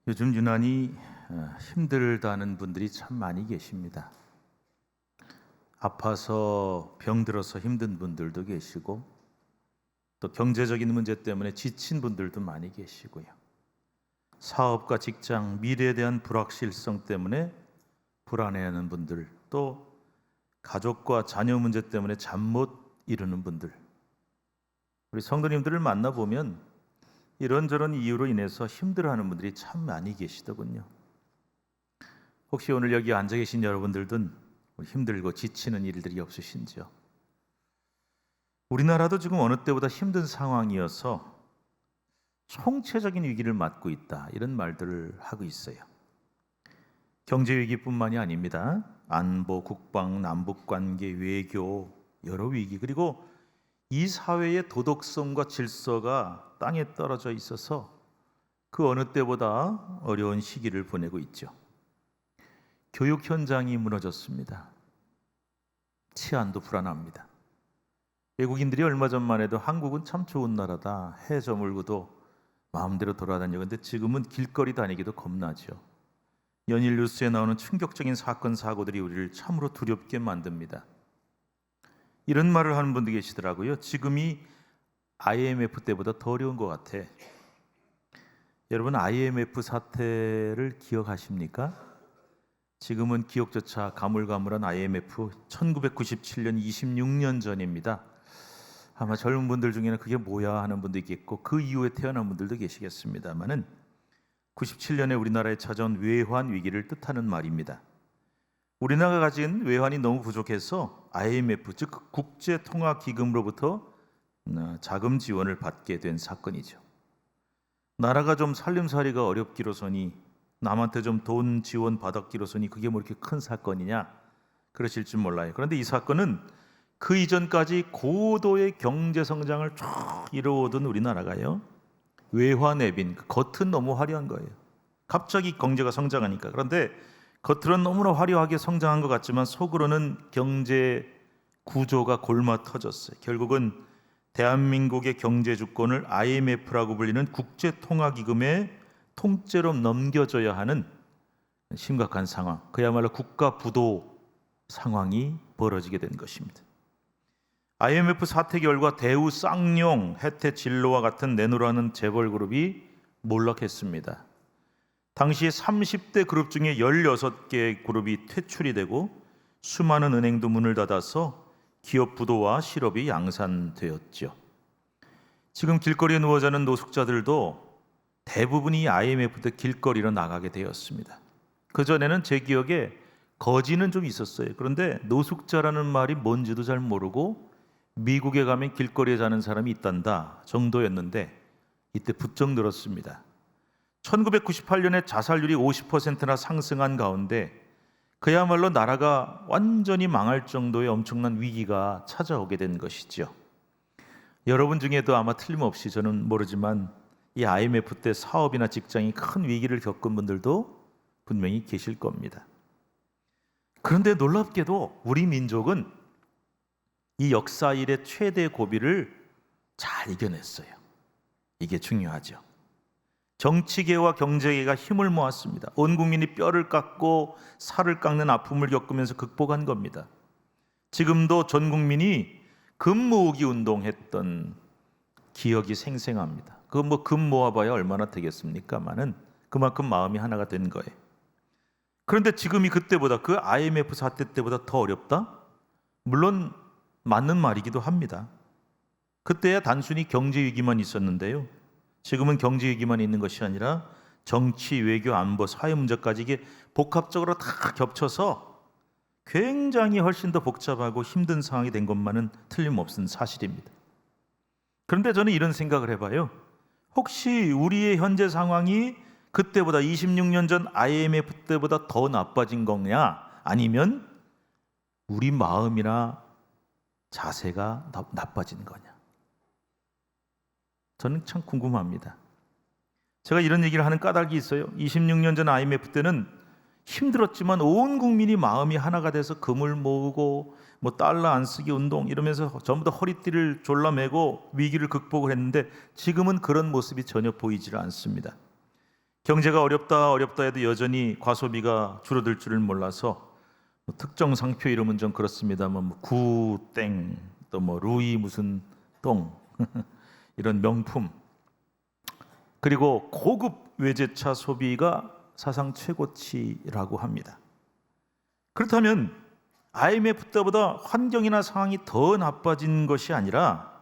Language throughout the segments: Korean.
요즘 유난히 힘들다는 분들이 참 많이 계십니다. 아파서 병들어서 힘든 분들도 계시고, 또 경제적인 문제 때문에 지친 분들도 많이 계시고요. 사업과 직장, 미래에 대한 불확실성 때문에 불안해하는 분들, 또 가족과 자녀 문제 때문에 잠 못 이루는 분들, 우리 성도님들을 만나보면 이런저런 이유로 인해서 힘들어하는 분들이 참 많이 계시더군요. 혹시 오늘 여기 앉아 계신 여러분들도 힘들고 지치는 일들이 없으신지요? 우리나라도 지금 어느 때보다 힘든 상황이어서 총체적인 위기를 맞고 있다, 이런 말들을 하고 있어요. 경제 위기뿐만이 아닙니다. 안보, 국방, 남북관계, 외교, 여러 위기, 그리고 이 사회의 도덕성과 질서가 땅에 떨어져 있어서 그 어느 때보다 어려운 시기를 보내고 있죠. 교육 현장이 무너졌습니다. 치안도 불안합니다. 외국인들이 얼마 전만 해도 한국은 참 좋은 나라다, 해 저물고도 마음대로 돌아다니고, 근데 지금은 길거리 다니기도 겁나죠. 연일 뉴스에 나오는 충격적인 사건 사고들이 우리를 참으로 두렵게 만듭니다. 이런 말을 하는 분도 계시더라고요. 지금이 IMF 때보다 더 어려운 것 같아. 여러분, IMF 사태를 기억하십니까? 지금은 기억조차 가물가물한 IMF 1997년 26년 전입니다. 아마 젊은 분들 중에는 그게 뭐야 하는 분도 있겠고, 그 이후에 태어난 분들도 계시겠습니다만은 97년에 우리나라에 찾아온 외환 위기를 뜻하는 말입니다. 우리나라가 가진 외환이 너무 부족해서 IMF, 즉 국제통화기금으로부터 자금 지원을 받게 된 사건이죠. 나라가 좀 살림살이가 어렵기로서니, 남한테 좀 돈 지원 받았기로서니 그게 뭐 이렇게 큰 사건이냐 그러실 줄 몰라요. 그런데 이 사건은 그 이전까지 고도의 경제 성장을 쭉 이루어오던 우리나라가요, 외환외빈, 겉은 너무 화려한 거예요. 갑자기 경제가 성장하니까. 그런데 겉으로는 너무나 화려하게 성장한 것 같지만 속으로는 경제 구조가 골마 터졌어요. 결국은 대한민국의 경제 주권을 IMF라고 불리는 국제통화기금에 통째로 넘겨줘야 하는 심각한 상황, 그야말로 국가 부도 상황이 벌어지게 된 것입니다. IMF 사태 결과 대우, 쌍용, 혜태, 진로와 같은 내노라는 재벌 그룹이 몰락했습니다. 당시 30대 그룹 중에 16개 그룹이 퇴출이 되고 수많은 은행도 문을 닫아서 기업 부도와 실업이 양산되었죠. 지금 길거리에 누워 자는 노숙자들도 대부분이 IMF 때 길거리로 나가게 되었습니다. 그전에는 제 기억에 거지는 좀 있었어요. 그런데 노숙자라는 말이 뭔지도 잘 모르고 미국에 가면 길거리에 자는 사람이 있단다 정도였는데, 이때 부쩍 늘었습니다. 1998년에 자살률이 50%나 상승한 가운데 그야말로 나라가 완전히 망할 정도의 엄청난 위기가 찾아오게 된 것이죠. 여러분 중에도 아마 틀림없이, 저는 모르지만 이 IMF 때 사업이나 직장이 큰 위기를 겪은 분들도 분명히 계실 겁니다. 그런데 놀랍게도 우리 민족은 이 역사 일의 최대 고비를 잘 이겨냈어요. 이게 중요하죠. 정치계와 경제계가 힘을 모았습니다. 온 국민이 뼈를 깎고 살을 깎는 아픔을 겪으면서 극복한 겁니다. 지금도 전 국민이 금 모으기 운동했던 기억이 생생합니다. 금 모아봐야 얼마나 되겠습니까마는 그만큼 마음이 하나가 된 거예요. 그런데 지금이 그때보다, 그 IMF 사태 때보다 더 어렵다? 물론 맞는 말이기도 합니다. 그때야 단순히 경제 위기만 있었는데요, 지금은 경제 위기만 있는 것이 아니라 정치, 외교, 안보, 사회 문제까지 이게 복합적으로 다 겹쳐서 굉장히 훨씬 더 복잡하고 힘든 상황이 된 것만은 틀림없는 사실입니다. 그런데 저는 이런 생각을 해봐요. 혹시 우리의 현재 상황이 그때보다, 26년 전 IMF 때보다 더 나빠진 거냐, 아니면 우리 마음이나 자세가 나빠진 거냐? 저는 참 궁금합니다. 제가 이런 얘기를 하는 까닭이 있어요. 26년 전 IMF 때는 힘들었지만 온 국민이 마음이 하나가 돼서 금을 모으고 뭐 달러 안 쓰기 운동 이러면서 전부 다 허리띠를 졸라매고 위기를 극복을 했는데, 지금은 그런 모습이 전혀 보이질 않습니다. 경제가 어렵다 해도 여전히 과소비가 줄어들 줄을 몰라서 특정 상표 이름은 좀 그렇습니다만 구땡 또 루이 무슨 똥 이런 명품, 그리고 고급 외제차 소비가 사상 최고치라고 합니다. 그렇다면 IMF 때보다 환경이나 상황이 더 나빠진 것이 아니라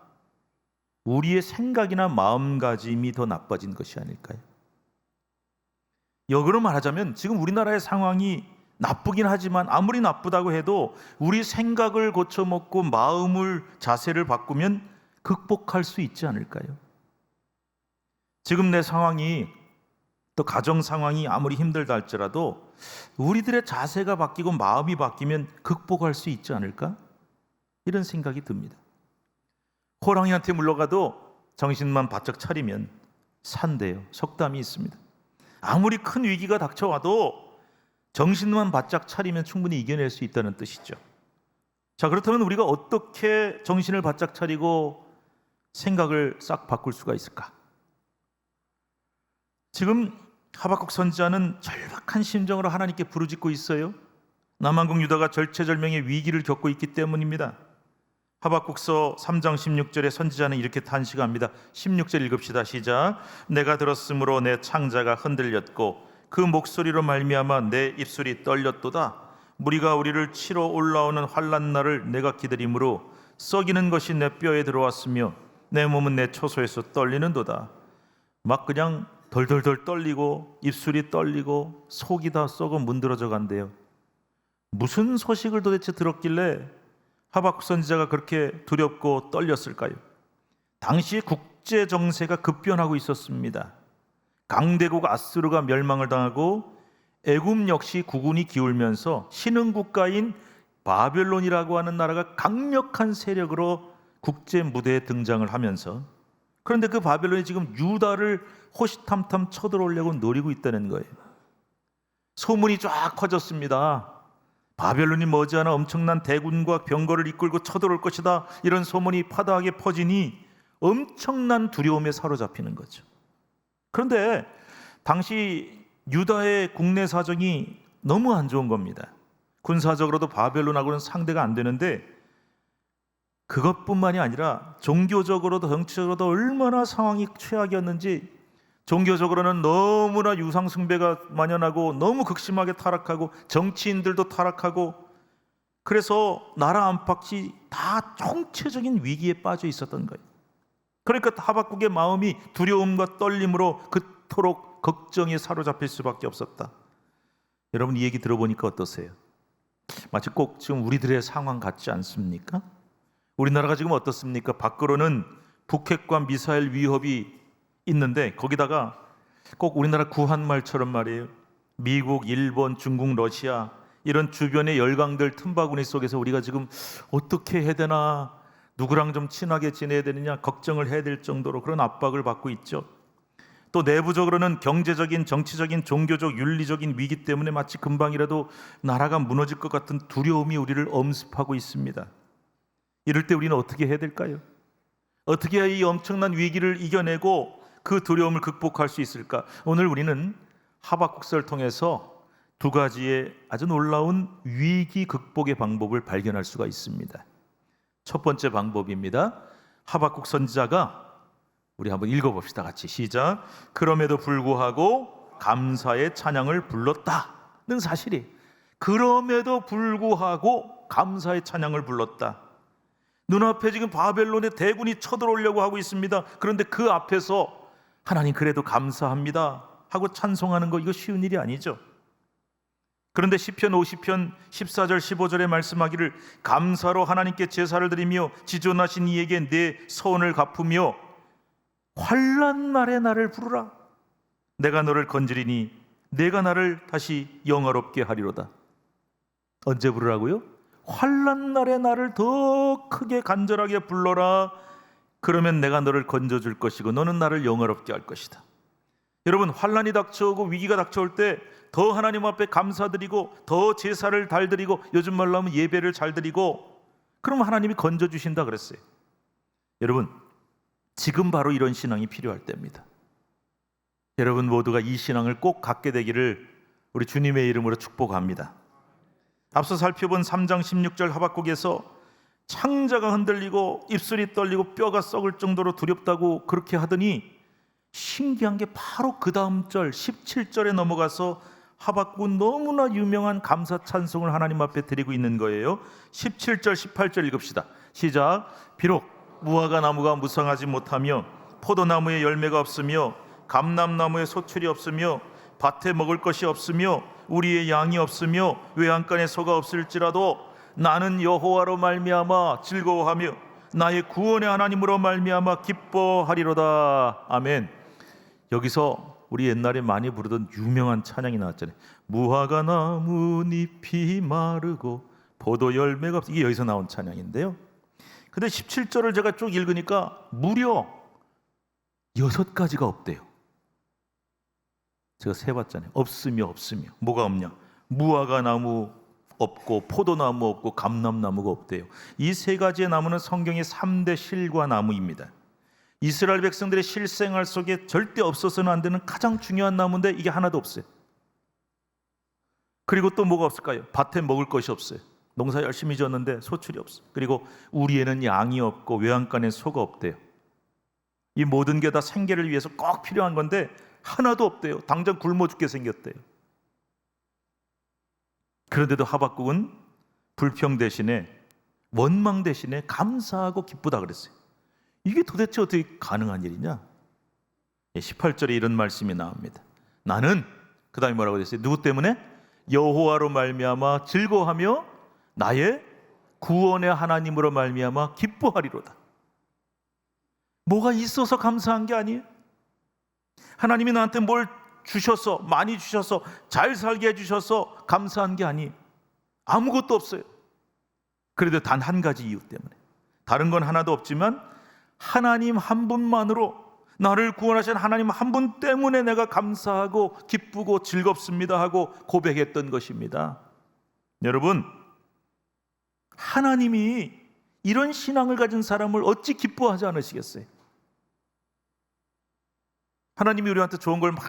우리의 생각이나 마음가짐이 더 나빠진 것이 아닐까요? 역으로 말하자면 지금 우리나라의 상황이 나쁘긴 하지만 아무리 나쁘다고 해도 우리 생각을 고쳐먹고 마음을, 자세를 바꾸면 극복할 수 있지 않을까요? 지금 내 상황이, 또 가정 상황이 아무리 힘들다 할지라도 우리들의 자세가 바뀌고 마음이 바뀌면 극복할 수 있지 않을까? 이런 생각이 듭니다. 호랑이한테 물러가도 정신만 바짝 차리면 산대요. 속담이 있습니다. 아무리 큰 위기가 닥쳐와도 정신만 바짝 차리면 충분히 이겨낼 수 있다는 뜻이죠. 자, 그렇다면 우리가 어떻게 정신을 바짝 차리고 생각을 싹 바꿀 수가 있을까? 지금 하박국 선지자는 절박한 심정으로 하나님께 부르짖고 있어요. 남한국 유다가 절체절명의 위기를 겪고 있기 때문입니다. 하박국서 3장 16절에 선지자는 이렇게 탄식합니다. 16절 읽읍시다. 시작. 내가 들었으므로 내 창자가 흔들렸고 그 목소리로 말미암아 내 입술이 떨렸도다. 무리가 우리를 치러 올라오는 환난 날을 내가 기다림으로 썩이는 것이 내 뼈에 들어왔으며 내 몸은 내 초소에서 떨리는도다. 막 그냥 덜덜덜 떨리고 입술이 떨리고 속이 다 썩어 문드러져 간대요. 무슨 소식을 도대체 들었길래 하박국 선지자가 그렇게 두렵고 떨렸을까요? 당시 국제 정세가 급변하고 있었습니다. 강대국 아수르가 멸망을 당하고 애굽 역시 국운이 기울면서 신흥 국가인 바벨론이라고 하는 나라가 강력한 세력으로 국제 무대에 등장을 하면서, 그런데 그 바벨론이 지금 유다를 호시탐탐 쳐들어오려고 노리고 있다는 거예요. 소문이 쫙 커졌습니다. 바벨론이 머지않아 엄청난 대군과 병거를 이끌고 쳐들어올 것이다. 이런 소문이 파다하게 퍼지니 엄청난 두려움에 사로잡히는 거죠. 그런데 당시 유다의 국내 사정이 너무 안 좋은 겁니다. 군사적으로도 바벨론하고는 상대가 안 되는데, 그것뿐만이 아니라 종교적으로도 정치적으로도 얼마나 상황이 최악이었는지, 종교적으로는 너무나 유상 숭배가 만연하고 너무 극심하게 타락하고 정치인들도 타락하고, 그래서 나라 안팎이 다 총체적인 위기에 빠져 있었던 거예요. 그러니까 하박국의 마음이 두려움과 떨림으로 그토록 걱정에 사로잡힐 수밖에 없었다. 여러분, 이 얘기 들어보니까 어떠세요? 마치 꼭 지금 우리들의 상황 같지 않습니까? 우리나라가 지금 어떻습니까? 밖으로는 북핵과 미사일 위협이 있는데 거기다가 꼭 우리나라 구한말처럼 말이에요. 미국, 일본, 중국, 러시아 이런 주변의 열강들 틈바구니 속에서 우리가 지금 어떻게 해야 되나, 누구랑 좀 친하게 지내야 되느냐 걱정을 해야 될 정도로 그런 압박을 받고 있죠. 또 내부적으로는 경제적인, 정치적인, 종교적, 윤리적인 위기 때문에 마치 금방이라도 나라가 무너질 것 같은 두려움이 우리를 엄습하고 있습니다. 이럴 때 우리는 어떻게 해야 될까요? 어떻게 해야 이 엄청난 위기를 이겨내고 그 두려움을 극복할 수 있을까? 오늘 우리는 하박국서를 통해서 두 가지의 아주 놀라운 위기 극복의 방법을 발견할 수가 있습니다. 첫 번째 방법입니다. 하박국 선지자가, 우리 한번 읽어봅시다. 같이 시작. 그럼에도 불구하고 감사의 찬양을 불렀다는 사실이, 그럼에도 불구하고 감사의 찬양을 불렀다. 눈앞에 지금 바벨론의 대군이 쳐들어오려고 하고 있습니다. 그런데 그 앞에서 하나님 그래도 감사합니다 하고 찬송하는 거, 이거 쉬운 일이 아니죠. 그런데 시편 50편 14절 15절에 말씀하기를 감사로 하나님께 제사를 드리며 지존하신 이에게 내 서원을 갚으며 환난 날에 나를 부르라. 내가 너를 건지리니 내가 나를 다시 영화롭게 하리로다. 언제 부르라고요? 환난 날에 나를 더 크게 간절하게 불러라. 그러면 내가 너를 건져줄 것이고 너는 나를 영화롭게 할 것이다. 여러분, 환난이 닥쳐오고 위기가 닥쳐올 때 더 하나님 앞에 감사드리고 더 제사를 잘 드리고, 요즘 말로 하면 예배를 잘 드리고, 그러면 하나님이 건져주신다 그랬어요. 여러분, 지금 바로 이런 신앙이 필요할 때입니다. 여러분 모두가 이 신앙을 꼭 갖게 되기를 우리 주님의 이름으로 축복합니다. 앞서 살펴본 3장 16절 하박국에서 창자가 흔들리고 입술이 떨리고 뼈가 썩을 정도로 두렵다고 그렇게 하더니 신기한 게 바로 그 다음 절 17절에 넘어가서 하박국은 너무나 유명한 감사 찬송을 하나님 앞에 드리고 있는 거예요. 17절 18절 읽읍시다. 시작. 비록 무화과 나무가 무성하지 못하며 포도나무에 열매가 없으며 감람나무에 소출이 없으며 밭에 먹을 것이 없으며 우리의 양이 없으며 외양간에 소가 없을지라도 나는 여호와로 말미암아 즐거워하며 나의 구원의 하나님으로 말미암아 기뻐하리로다. 아멘. 여기서 우리 옛날에 많이 부르던 유명한 찬양이 나왔잖아요. 무화과 나무 잎이 마르고 포도 열매가 없. 이게 여기서 나온 찬양인데요. 근데 17절을 제가 쭉 읽으니까 무려 6가지가 없대요. 제가 세봤잖아요. 없으며 뭐가 없냐? 무화과 나무 없고 포도나무 없고 감람나무가 없대요. 이 3가지의 나무는 성경의 3대 실과 나무입니다. 이스라엘 백성들의 실생활 속에 절대 없어서는 안 되는 가장 중요한 나무인데 이게 하나도 없어요. 그리고 또 뭐가 없을까요? 밭에 먹을 것이 없어요. 농사 열심히 지었는데 소출이 없어요. 그리고 우리에는 양이 없고 외양간에 소가 없대요. 이 모든 게 다 생계를 위해서 꼭 필요한 건데 하나도 없대요. 당장 굶어 죽게 생겼대요. 그런데도 하박국은 불평 대신에 원망 대신에 감사하고 기쁘다 그랬어요. 이게 도대체 어떻게 가능한 일이냐? 18절에 이런 말씀이 나옵니다. 나는 그 다음에 뭐라고 됐어요? 누구 때문에? 여호와로 말미암아 즐거워하며 나의 구원의 하나님으로 말미암아 기뻐하리로다. 뭐가 있어서 감사한 게 아니에요. 하나님이 나한테 뭘 주셔서, 많이 주셔서, 잘 살게 해주셔서 감사한 게 아니에요. 아무것도 없어요. 그래도 단 한 가지 이유 때문에. 다른 건 하나도 없지만 하나님 한 분만으로, 나를 구원하신 하나님 한 분 때문에 내가 감사하고 기쁘고 즐겁습니다 하고 고백했던 것입니다. 여러분, 하나님이 이런 신앙을 가진 사람을 어찌 기뻐하지 않으시겠어요? 하나님이 우리한테 좋은 걸 막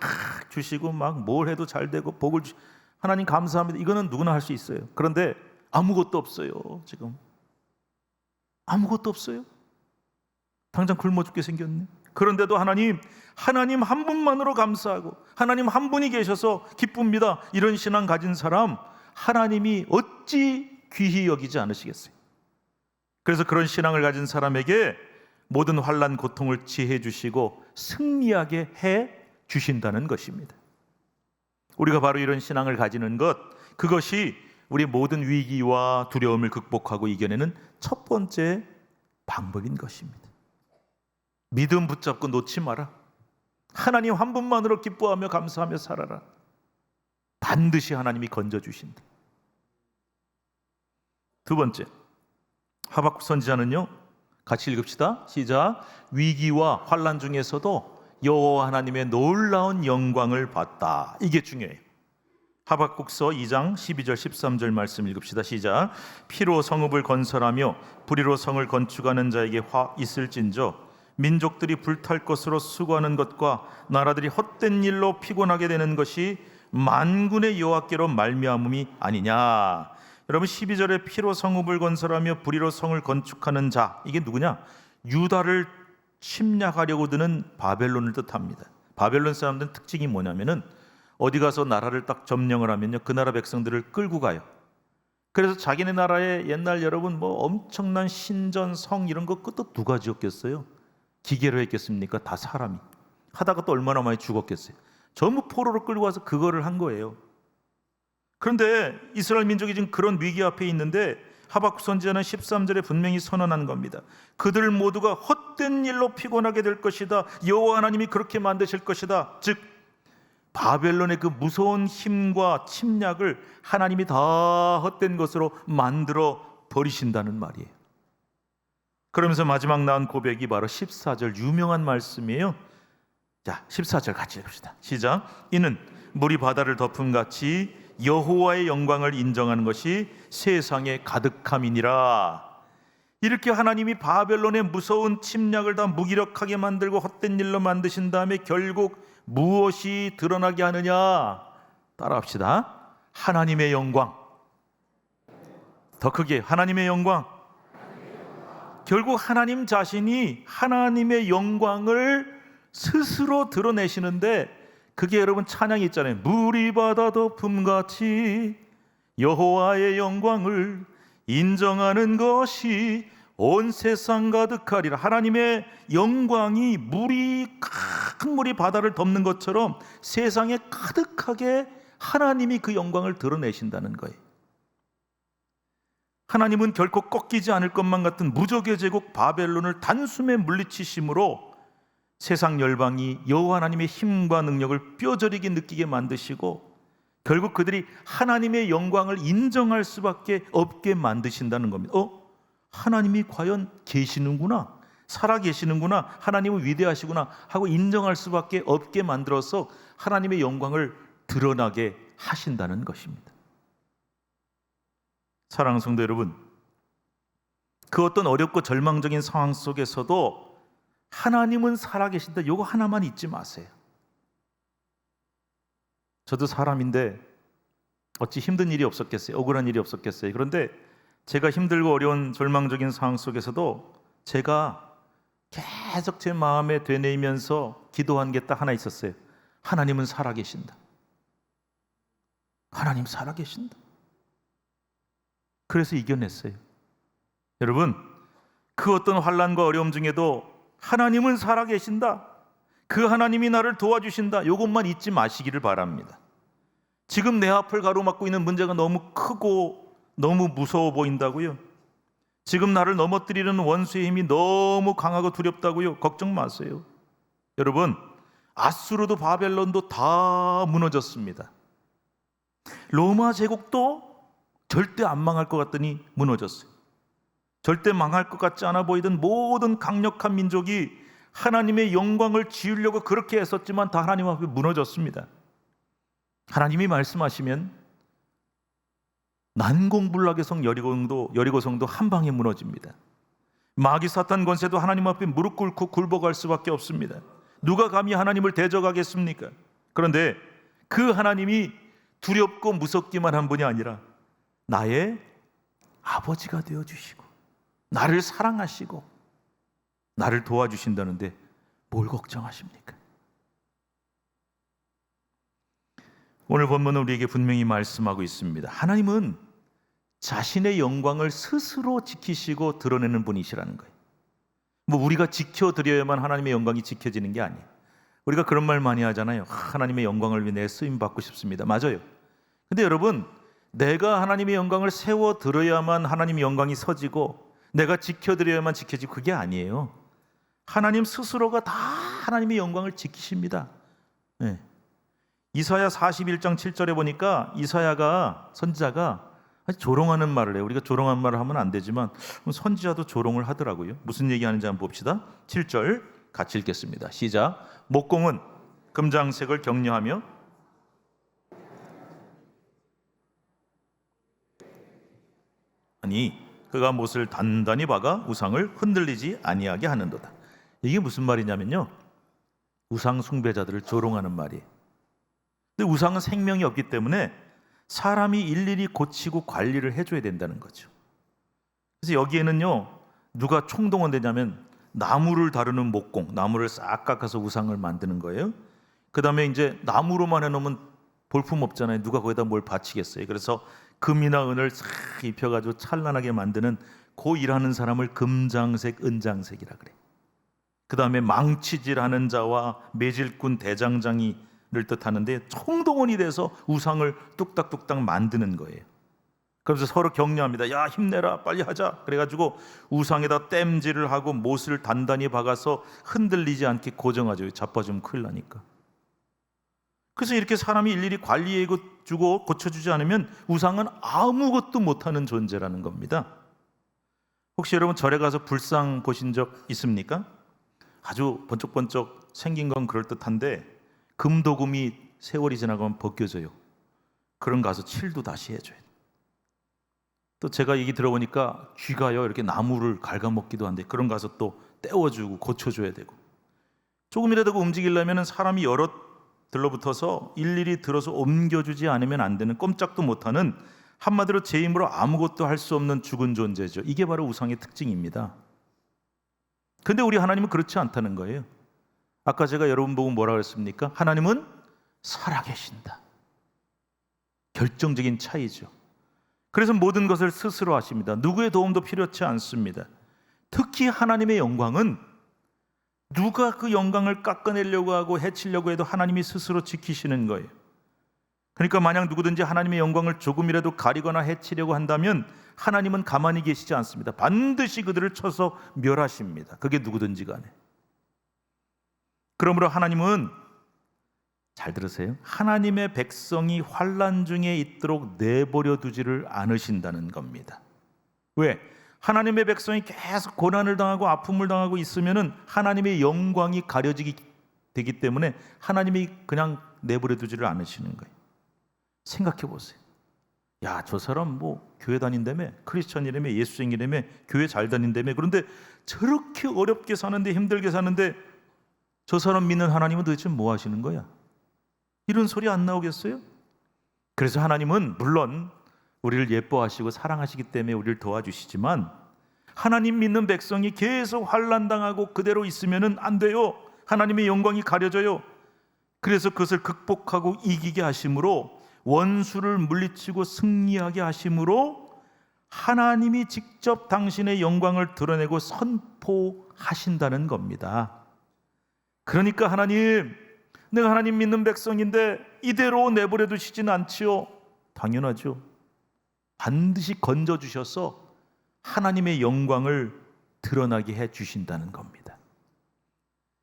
주시고 막 뭘 해도 잘 되고 복을 하나님 감사합니다. 이거는 누구나 할 수 있어요. 그런데 아무것도 없어요. 지금 아무것도 없어요. 당장 굶어 죽게 생겼네. 그런데도 하나님 한 분만으로 감사하고 하나님 한 분이 계셔서 기쁩니다. 이런 신앙 가진 사람 하나님이 어찌 귀히 여기지 않으시겠어요? 그래서 그런 신앙을 가진 사람에게 모든 환난 고통을 지혜 주시고 승리하게 해 주신다는 것입니다. 우리가 바로 이런 신앙을 가지는 것, 그것이 우리 모든 위기와 두려움을 극복하고 이겨내는 첫 번째 방법인 것입니다. 믿음 붙잡고 놓지 마라. 하나님 한 분만으로 기뻐하며 감사하며 살아라. 반드시 하나님이 건져주신다. 두 번째, 하박국 선지자는요, 같이 읽읍시다. 시작. 위기와 환난 중에서도 여호와 하나님의 놀라운 영광을 봤다. 이게 중요해요. 하박국서 2장 12절 13절 말씀 읽읍시다. 시작. 피로 성읍을 건설하며 불의로 성을 건축하는 자에게 화 있을진저 민족들이 불탈 것으로 수고하는 것과 나라들이 헛된 일로 피곤하게 되는 것이 만군의 여호와께로 말미암음이 아니냐. 여러분, 12절에 피로 성읍을 건설하며 불의로 성을 건축하는 자, 이게 누구냐? 유다를 침략하려고 드는 바벨론을 뜻합니다. 바벨론 사람들은 특징이 뭐냐면은 어디 가서 나라를 딱 점령을 하면요, 그 나라 백성들을 끌고 가요. 그래서 자기네 나라에 옛날 여러분 뭐 엄청난 신전, 성 이런 거 그것도 누가 지었겠어요? 기계로 했겠습니까? 다 사람이 하다가 또 얼마나 많이 죽었겠어요. 전부 포로로 끌고 와서 그거를 한 거예요. 그런데 이스라엘 민족이 지금 그런 위기 앞에 있는데 하박국 선지자는 13절에 분명히 선언한 겁니다. 그들 모두가 헛된 일로 피곤하게 될 것이다. 여호와 하나님이 그렇게 만드실 것이다. 즉 바벨론의 그 무서운 힘과 침략을 하나님이 다 헛된 것으로 만들어 버리신다는 말이에요. 그러면서 마지막 나온 고백이 바로 14절 유명한 말씀이에요. 자, 14절 같이 읽읍시다. 시작. 이는 물이 바다를 덮음같이 여호와의 영광을 인정하는 것이 세상에 가득함이니라. 이렇게 하나님이 바벨론의 무서운 침략을 다 무기력하게 만들고 헛된 일로 만드신 다음에 결국 무엇이 드러나게 하느냐? 따라합시다. 하나님의 영광. 더 크게, 하나님의 영광. 결국 하나님 자신이 하나님의 영광을 스스로 드러내시는데, 그게 여러분 찬양이 있잖아요. 물이 바다 덮음같이 여호와의 영광을 인정하는 것이 온 세상 가득하리라. 하나님의 영광이 큰 물이 바다를 덮는 것처럼 세상에 가득하게 하나님이 그 영광을 드러내신다는 거예요. 하나님은 결코 꺾이지 않을 것만 같은 무적의 제국 바벨론을 단숨에 물리치심으로 세상 열방이 여호와 하나님의 힘과 능력을 뼈저리게 느끼게 만드시고, 결국 그들이 하나님의 영광을 인정할 수밖에 없게 만드신다는 겁니다. 하나님이 과연 계시는구나, 살아계시는구나, 하나님은 위대하시구나 하고 인정할 수밖에 없게 만들어서 하나님의 영광을 드러나게 하신다는 것입니다. 사랑하는 성도 여러분, 그 어떤 어렵고 절망적인 상황 속에서도 하나님은 살아계신다, 이거 하나만 잊지 마세요. 저도 사람인데 어찌 힘든 일이 없었겠어요? 억울한 일이 없었겠어요? 그런데 제가 힘들고 어려운 절망적인 상황 속에서도 제가 계속 제 마음에 되뇌이면서 기도한 게 딱 하나 있었어요. 하나님은 살아계신다. 하나님 살아계신다. 그래서 이겨냈어요. 여러분, 그 어떤 환난과 어려움 중에도 하나님은 살아계신다, 그 하나님이 나를 도와주신다, 이것만 잊지 마시기를 바랍니다. 지금 내 앞을 가로막고 있는 문제가 너무 크고 너무 무서워 보인다고요? 지금 나를 넘어뜨리는 원수의 힘이 너무 강하고 두렵다고요? 걱정 마세요. 여러분, 아수르도 바벨론도 다 무너졌습니다. 로마 제국도 절대 안 망할 것 같더니 무너졌어요. 절대 망할 것 같지 않아 보이던 모든 강력한 민족이 하나님의 영광을 지으려고 그렇게 했었지만 다 하나님 앞에 무너졌습니다. 하나님이 말씀하시면 난공불락의 성 여리고성도 한 방에 무너집니다. 마귀 사탄 권세도 하나님 앞에 무릎 꿇고 굴복할 수밖에 없습니다. 누가 감히 하나님을 대적하겠습니까? 그런데 그 하나님이 두렵고 무섭기만 한 분이 아니라 나의 아버지가 되어주시고 나를 사랑하시고 나를 도와주신다는데 뭘 걱정하십니까? 오늘 본문은 우리에게 분명히 말씀하고 있습니다. 하나님은 자신의 영광을 스스로 지키시고 드러내는 분이시라는 거예요. 우리가 지켜드려야만 하나님의 영광이 지켜지는 게 아니에요. 우리가 그런 말 많이 하잖아요. 하나님의 영광을 위해 내 쓰임 받고 싶습니다. 맞아요. 근데 여러분, 내가 하나님의 영광을 세워드려야만 하나님의 영광이 서지고 내가 지켜드려야만 지켜지고, 그게 아니에요. 하나님 스스로가 다 하나님의 영광을 지키십니다. 네. 이사야 41장 7절에 보니까 이사야가, 선지자가 아주 조롱하는 말을 해요. 우리가 조롱하는 말을 하면 안 되지만 선지자도 조롱을 하더라고요. 무슨 얘기하는지 한번 봅시다. 7절 같이 읽겠습니다. 시작. 목공은 금장색을 격려하며 아니 그가 못을 단단히 박아 우상을 흔들리지 아니하게 하는도다. 이게 무슨 말이냐면요, 우상 숭배자들을 조롱하는 말이에요. 근데 우상은 생명이 없기 때문에 사람이 일일이 고치고 관리를 해줘야 된다는 거죠. 그래서 여기에는요, 누가 총동원되냐면 나무를 다루는 목공, 나무를 싹 깎아서 우상을 만드는 거예요. 그 다음에 이제 나무로만 해놓으면 볼품 없잖아요. 누가 거기다 뭘 바치겠어요. 그래서 금이나 은을 싹 입혀가지고 찬란하게 만드는 그 일하는 사람을 금장색, 은장색이라 그래. 그 다음에 망치질하는 자와 매질꾼 대장장이를 뜻하는데 총동원이 돼서 우상을 뚝딱뚝딱 만드는 거예요. 그래서 서로 격려합니다. 야, 힘내라, 빨리 하자. 그래가지고 우상에다 땜질을 하고 못을 단단히 박아서 흔들리지 않게 고정하죠. 자빠지면 큰일 나니까. 그래서 이렇게 사람이 일일이 관리해주고 고쳐주지 않으면 우상은 아무것도 못하는 존재라는 겁니다. 혹시 여러분 절에 가서 불상 보신 적 있습니까? 아주 번쩍번쩍 생긴 건 그럴듯한데 금도금이 세월이 지나가면 벗겨져요. 그런 가서 칠도 다시 해줘야 돼요. 또 제가 얘기 들어보니까 쥐가요 이렇게 나무를 갉아먹기도 한데 그런 가서 또 떼어주고 고쳐줘야 되고, 조금이라도 움직이려면 사람이 여러 들러붙어서 일일이 들어서 옮겨주지 않으면 안 되는, 꼼짝도 못하는, 한마디로 제 힘으로 아무것도 할 수 없는 죽은 존재죠. 이게 바로 우상의 특징입니다. 근데 우리 하나님은 그렇지 않다는 거예요. 아까 제가 여러분 보고 뭐라 그랬습니까? 하나님은 살아계신다. 결정적인 차이죠. 그래서 모든 것을 스스로 하십니다. 누구의 도움도 필요치 않습니다. 특히 하나님의 영광은 누가 그 영광을 깎아내려고 하고 해치려고 해도 하나님이 스스로 지키시는 거예요. 그러니까 만약 누구든지 하나님의 영광을 조금이라도 가리거나 해치려고 한다면 하나님은 가만히 계시지 않습니다. 반드시 그들을 쳐서 멸하십니다. 그게 누구든지 간에. 그러므로 하나님은, 잘 들으세요, 하나님의 백성이 환난 중에 있도록 내버려 두지를 않으신다는 겁니다. 왜? 하나님의 백성이 계속 고난을 당하고 아픔을 당하고 있으면 하나님의 영광이 가려지게 되기 때문에 하나님이 그냥 내버려 두지를 않으시는 거예요. 생각해 보세요. 야, 저 사람 뭐 교회 다닌다며, 크리스천이라며, 예수쟁이라며, 교회 잘 다닌다며, 그런데 저렇게 어렵게 사는데, 힘들게 사는데 저 사람 믿는 하나님은 도대체 뭐 하시는 거야? 이런 소리 안 나오겠어요? 그래서 하나님은 물론 우리를 예뻐하시고 사랑하시기 때문에 우리를 도와주시지만, 하나님 믿는 백성이 계속 환난당하고 그대로 있으면 안 돼요. 하나님의 영광이 가려져요. 그래서 그것을 극복하고 이기게 하심으로, 원수를 물리치고 승리하게 하심으로 하나님이 직접 당신의 영광을 드러내고 선포하신다는 겁니다. 그러니까 하나님, 내가 하나님 믿는 백성인데 이대로 내버려 두시진 않지요. 당연하죠. 반드시 건져주셔서 하나님의 영광을 드러나게 해주신다는 겁니다.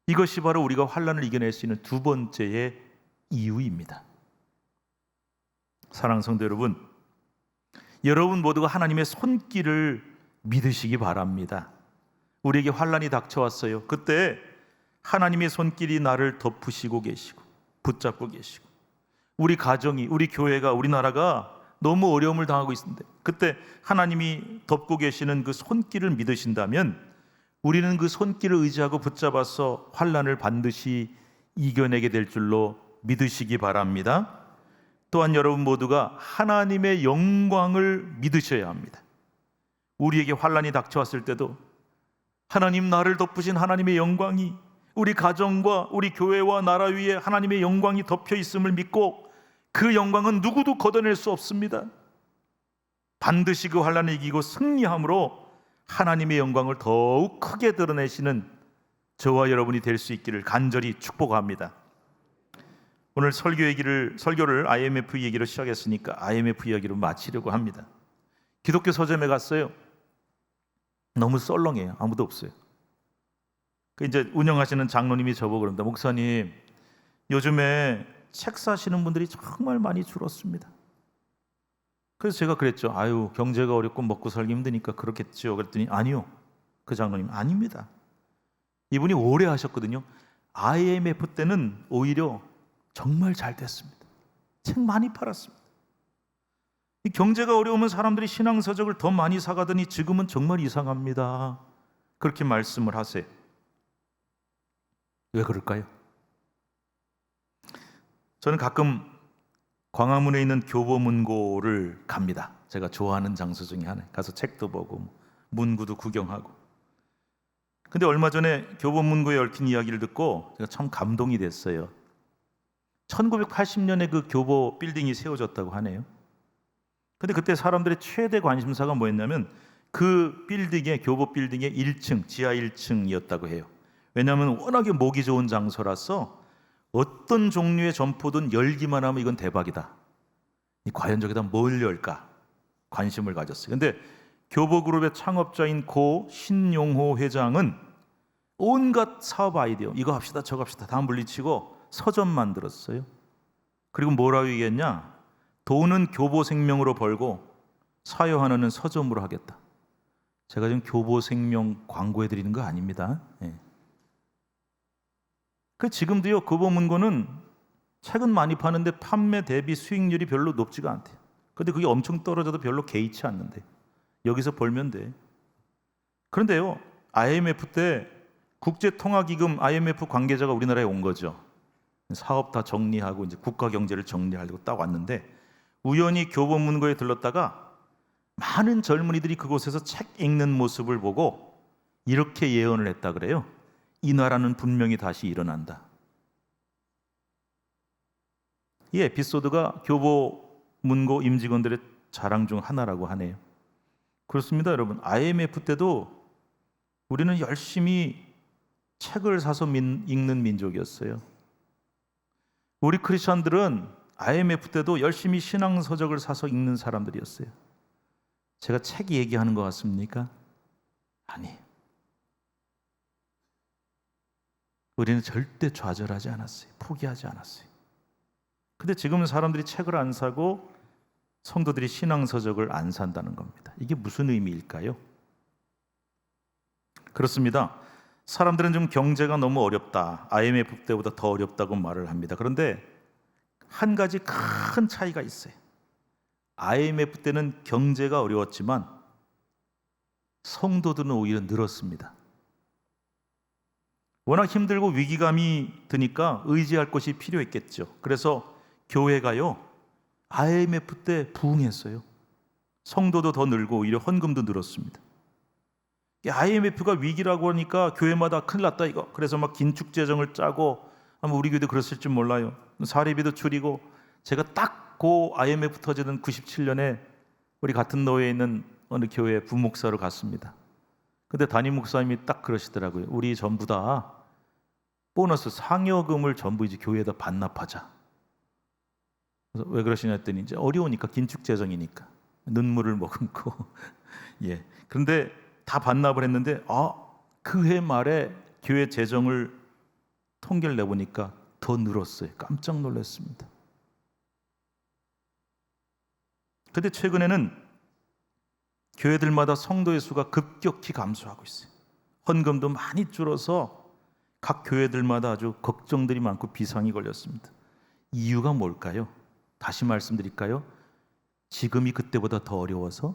이것이 바로 우리가 환난을 이겨낼 수 있는 두 번째의 이유입니다. 사랑하는 성도 여러분, 여러분 모두가 하나님의 손길을 믿으시기 바랍니다. 우리에게 환난이 닥쳐왔어요. 그때 하나님의 손길이 나를 덮으시고 계시고 붙잡고 계시고, 우리 가정이, 우리 교회가, 우리나라가 너무 어려움을 당하고 있는데 그때 하나님이 덮고 계시는 그 손길을 믿으신다면 우리는 그 손길을 의지하고 붙잡아서 환난을 반드시 이겨내게 될 줄로 믿으시기 바랍니다. 또한 여러분 모두가 하나님의 영광을 믿으셔야 합니다. 우리에게 환난이 닥쳐왔을 때도 하나님, 나를 덮으신 하나님의 영광이 우리 가정과 우리 교회와 나라 위에 하나님의 영광이 덮여 있음을 믿고, 그 영광은 누구도 걷어낼 수 없습니다. 반드시 그 환난을 이기고 승리함으로 하나님의 영광을 더욱 크게 드러내시는 저와 여러분이 될 수 있기를 간절히 축복합니다. 오늘 설교를 IMF 얘기로 시작했으니까 IMF 이야기로 마치려고 합니다. 기독교 서점에 갔어요. 너무 썰렁해요. 아무도 없어요. 이제 운영하시는 장로님이 저보고 그럽니다. 목사님, 요즘에 책 사시는 분들이 정말 많이 줄었습니다. 그래서 제가 그랬죠. 아유, 경제가 어렵고 먹고 살기 힘드니까 그렇겠죠. 그랬더니 아니요, 그 장로님, 아닙니다. 이분이 오래 하셨거든요. IMF 때는 오히려 정말 잘 됐습니다. 책 많이 팔았습니다. 이 경제가 어려우면 사람들이 신앙서적을 더 많이 사가더니 지금은 정말 이상합니다. 그렇게 말씀을 하세요. 왜 그럴까요? 저는 가끔 광화문에 있는 교보문고를 갑니다. 제가 좋아하는 장소 중에 하나. 가서 책도 보고 문구도 구경하고. 근데 얼마 전에 교보문고에 얽힌 이야기를 듣고 제가 참 감동이 됐어요. 1980년에 그 교보 빌딩이 세워졌다고 하네요. 근데 그때 사람들의 최대 관심사가 뭐였냐면 그 빌딩의, 교보 빌딩의 1층, 지하 1층이었다고 해요. 왜냐하면 워낙에 목이 좋은 장소라서 어떤 종류의 점포든 열기만 하면 이건 대박이다. 과연 저기다 뭘 열까? 관심을 가졌어요. 근데 교보그룹의 창업자인 고 신용호 회장은 온갖 사업 아이디어, 이거 합시다 저거 합시다 다 물리치고 서점 만들었어요. 그리고 뭐라고 얘기했냐? 돈은 교보생명으로 벌고 사요하나는 서점으로 하겠다. 제가 지금 교보생명 광고해드리는 거 아닙니다. 예. 그 지금도요, 교보문고는 책은 많이 파는데 판매 대비 수익률이 별로 높지가 않대요. 그런데 그게 엄청 떨어져도 별로 개의치 않는데 여기서 벌면 돼. 그런데요, IMF 때 국제통화기금 IMF 관계자가 우리나라에 온 거죠. 사업 다 정리하고 이제 국가 경제를 정리하려고 딱 왔는데 우연히 교보문고에 들렀다가 많은 젊은이들이 그곳에서 책 읽는 모습을 보고 이렇게 예언을 했다 그래요. 이 나라는 분명히 다시 일어난다. 이 에피소드가 교보문고 임직원들의 자랑 중 하나라고 하네요. 그렇습니다, 여러분. IMF 때도 우리는 열심히 책을 사서 읽는 민족이었어요. 우리 크리스천들은 IMF 때도 열심히 신앙 서적을 사서 읽는 사람들이었어요. 제가 책 얘기하는 것 같습니까? 아니. 우리는 절대 좌절하지 않았어요. 포기하지 않았어요. 근데 지금은 사람들이 책을 안 사고 성도들이 신앙 서적을 안 산다는 겁니다. 이게 무슨 의미일까요? 그렇습니다. 사람들은 좀 경제가 너무 어렵다, IMF 때보다 더 어렵다고 말을 합니다. 그런데 한 가지 큰 차이가 있어요. IMF 때는 경제가 어려웠지만 성도들은 오히려 늘었습니다. 워낙 힘들고 위기감이 드니까 의지할 곳이 필요했겠죠. 그래서 교회가요, IMF 때 부흥했어요. 성도도 더 늘고 오히려 헌금도 늘었습니다. IMF가 위기라고 하니까 교회마다 큰일 났다 이거. 그래서 막 긴축 재정을 짜고, 아마 우리 교회도 그랬을 줄 몰라요. 사례비도 줄이고. 제가 딱 그 IMF 터지던 97년에 우리 같은 노예에 있는 어느 교회 부목사로 갔습니다. 근데 담임 목사님이 딱 그러시더라고요. 우리 전부 다 보너스 상여금을 전부 이제 교회에다 반납하자. 그래서 왜 그러시냐 했더니 이제 어려우니까, 긴축 재정이니까 눈물을 머금고 예. 그런데 다 반납을 했는데 그 해 말에 교회 재정을 통계를 내보니까 더 늘었어요. 깜짝 놀랐습니다. 근데 최근에는 교회들마다 성도의 수가 급격히 감소하고 있어요. 헌금도 많이 줄어서 각 교회들마다 아주 걱정들이 많고 비상이 걸렸습니다. 이유가 뭘까요? 다시 말씀드릴까요? 지금이 그때보다 더 어려워서?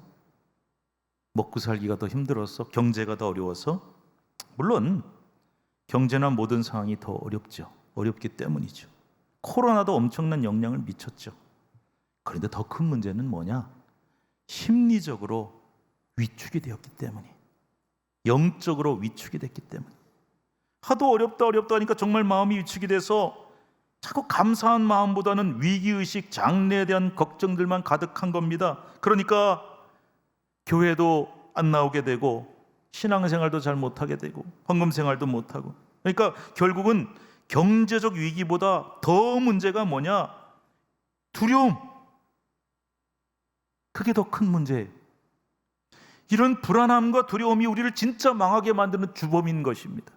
먹고 살기가 더 힘들어서? 경제가 더 어려워서? 물론 경제나 모든 상황이 더 어렵죠. 어렵기 때문이죠. 코로나도 엄청난 영향을 미쳤죠. 그런데 더 큰 문제는 뭐냐? 심리적으로 위축이 되었기 때문에, 영적으로 위축이 됐기 때문에. 하도 어렵다 하니까 정말 마음이 위축이 돼서 자꾸 감사한 마음보다는 위기의식, 장래에 대한 걱정들만 가득한 겁니다. 그러니까 교회도 안 나오게 되고 신앙생활도 잘 못하게 되고 헌금생활도 못하고. 그러니까 결국은 경제적 위기보다 더 문제가 뭐냐? 두려움. 그게 더 큰 문제예요. 이런 불안함과 두려움이 우리를 진짜 망하게 만드는 주범인 것입니다.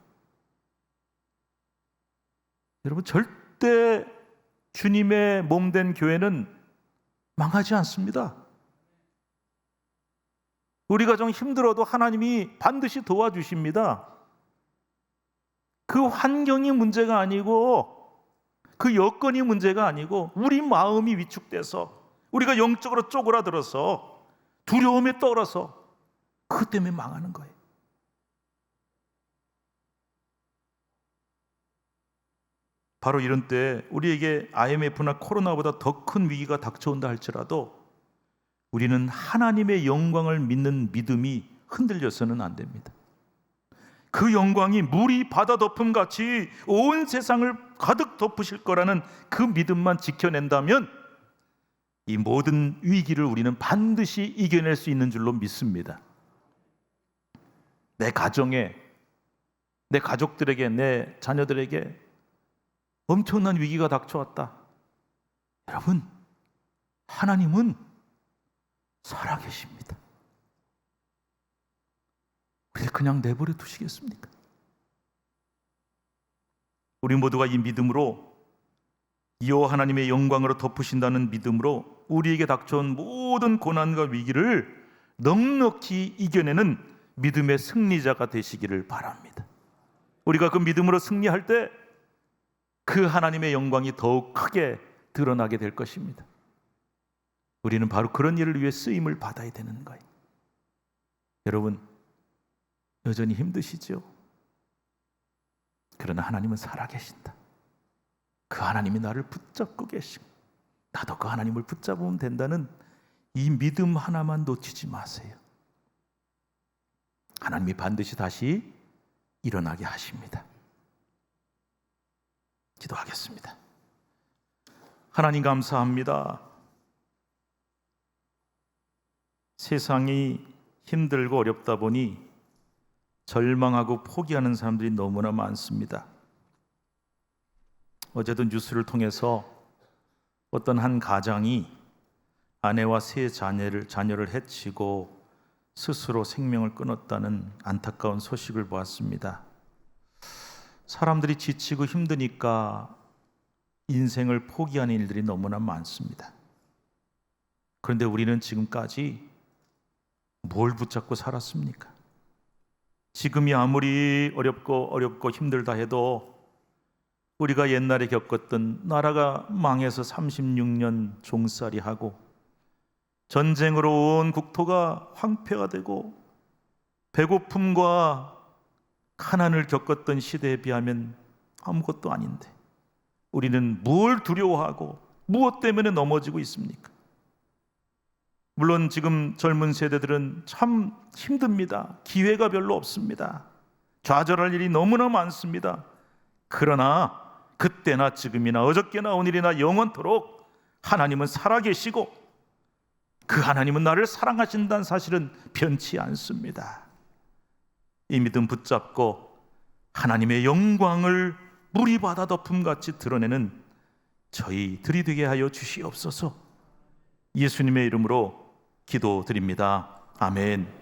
여러분, 절대 주님의 몸된 교회는 망하지 않습니다. 우리 가정 힘들어도 하나님이 반드시 도와주십니다. 그 환경이 문제가 아니고, 그 여건이 문제가 아니고, 우리 마음이 위축돼서, 우리가 영적으로 쪼그라들어서 두려움에 떨어서 그것 때문에 망하는 거예요. 바로 이런 때 우리에게 IMF나 코로나보다 더 큰 위기가 닥쳐온다 할지라도 우리는 하나님의 영광을 믿는 믿음이 흔들려서는 안 됩니다. 그 영광이 물이 바다 덮음같이 온 세상을 가득 덮으실 거라는 그 믿음만 지켜낸다면 이 모든 위기를 우리는 반드시 이겨낼 수 있는 줄로 믿습니다. 내 가정에, 내 가족들에게, 내 자녀들에게 엄청난 위기가 닥쳐왔다. 여러분, 하나님은 살아계십니다. 우리를 그냥 내버려 두시겠습니까? 우리 모두가 이 믿음으로, 여호와 하나님의 영광으로 덮으신다는 믿음으로 우리에게 닥쳐온 모든 고난과 위기를 넉넉히 이겨내는 믿음의 승리자가 되시기를 바랍니다. 우리가 그 믿음으로 승리할 때 그 하나님의 영광이 더욱 크게 드러나게 될 것입니다. 우리는 바로 그런 일을 위해 쓰임을 받아야 되는 거예요. 여러분, 여전히 힘드시죠? 그러나 하나님은 살아계신다. 그 하나님이 나를 붙잡고 계시고 나도 그 하나님을 붙잡으면 된다는 이 믿음 하나만 놓치지 마세요. 하나님이 반드시 다시 일어나게 하십니다. 기도하겠습니다. 하나님 감사합니다. 세상이 힘들고 어렵다 보니 절망하고 포기하는 사람들이 너무나 많습니다. 어제도 뉴스를 통해서 어떤 한 가장이 아내와 세 자녀를 해치고 스스로 생명을 끊었다는 안타까운 소식을 보았습니다. 사람들이 지치고 힘드니까 인생을 포기하는 일들이 너무나 많습니다. 그런데 우리는 지금까지 뭘 붙잡고 살았습니까? 지금이 아무리 어렵고 힘들다 해도 우리가 옛날에 겪었던 나라가 망해서 36년 종살이하고 전쟁으로 온 국토가 황폐가 되고 배고픔과 가난을 겪었던 시대에 비하면 아무것도 아닌데 우리는 뭘 두려워하고 무엇 때문에 넘어지고 있습니까? 물론 지금 젊은 세대들은 참 힘듭니다. 기회가 별로 없습니다. 좌절할 일이 너무나 많습니다. 그러나 그때나 지금이나 어저께나 오늘이나 영원토록 하나님은 살아계시고 그 하나님은 나를 사랑하신다는 사실은 변치 않습니다. 이 믿음 붙잡고 하나님의 영광을 물이 바다 덮음같이 드러내는 저희들이 되게 하여 주시옵소서. 예수님의 이름으로 기도드립니다. 아멘.